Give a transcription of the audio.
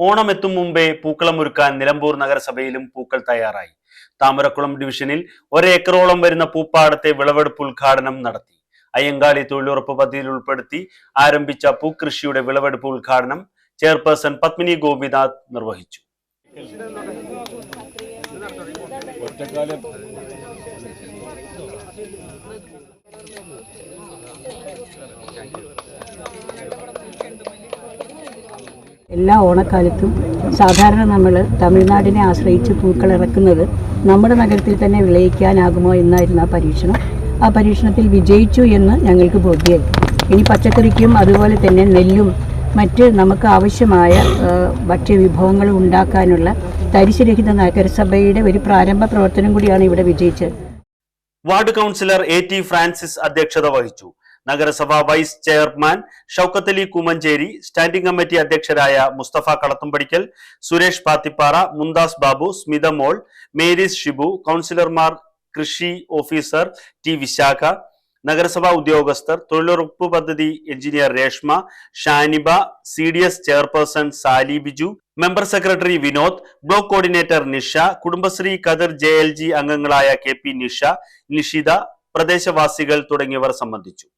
ഓണമെത്തും മുമ്പേ പൂക്കളമൊരുക്കാൻ നിലമ്പൂർ നഗരസഭയിലും പൂക്കൾ തയ്യാറായി. താമരക്കുളം ഡിവിഷനിൽ 1 ഏക്കറോളം വരുന്ന പൂപ്പാടത്തെ വിളവെടുപ്പ് ഉദ്ഘാടനം നടത്തി. അയ്യങ്കാളി തൊഴിലുറപ്പ് പദ്ധതിയിൽ ഉൾപ്പെടുത്തി ആരംഭിച്ച പൂക്കൃഷിയുടെ വിളവെടുപ്പ് ഉദ്ഘാടനം ചെയർപേഴ്സൺ പത്മിനി ഗോപിനാഥ് നിർവഹിച്ചു. എല്ലാ ഓണക്കാലത്തും സാധാരണ നമ്മൾ തമിഴ്നാടിനെ ആശ്രയിച്ച് പൂക്കൾ ഇറക്കുന്നത് നമ്മുടെ നഗരത്തിൽ തന്നെ വിളയിക്കാനാകുമോ എന്നായിരുന്നു ആ പരീക്ഷണം. ആ പരീക്ഷണത്തിൽ വിജയിച്ചു എന്ന് ഞങ്ങൾക്ക് ബോധ്യമായി. ഇനി പച്ചക്കറിക്കും അതുപോലെ തന്നെ നെല്ലും മറ്റ് നമുക്ക് ആവശ്യമായ ഭക്ഷ്യവിഭവങ്ങൾ ഉണ്ടാക്കാനുള്ള തരിശുരഹിത നഗരസഭയുടെ ഒരു പ്രാരംഭ പ്രവർത്തനം കൂടിയാണ് ഇവിടെ വിജയിച്ചത്. വാർഡ് കൗൺസിലർ AT ഫ്രാൻസിസ് അധ്യക്ഷത വഹിച്ചു. നഗരസഭ vice chairman Shoukath Ali Kumancheri, standing committee അധ്യക്ഷരായ മുസ്തഫ കളത്തുംപടിക്കൽ, സുരേഷ് പാത്തിപ്പാറ, മുന്താസ് ബാബു, സ്മിത മോൾ, മേരീസ് ഷിബു, കൗൺസിലർമാർ, കൃഷി ഓഫീസർ T വിശാഖ, നഗരസഭാ ഉദ്യോഗസ്ഥർ, തൊഴിലുറപ്പ് പദ്ധതി engineer Reshma, Shaniba, CDS chairperson Sali Biju, member secretary Vinod, block coordinator Nisha, Kudumbashree Kathir JLG അംഗങ്ങളായ KP നിഷ, നിഷിത, പ്രദേശവാസികൾ തുടങ്ങിയവർ സംബന്ധിച്ചു.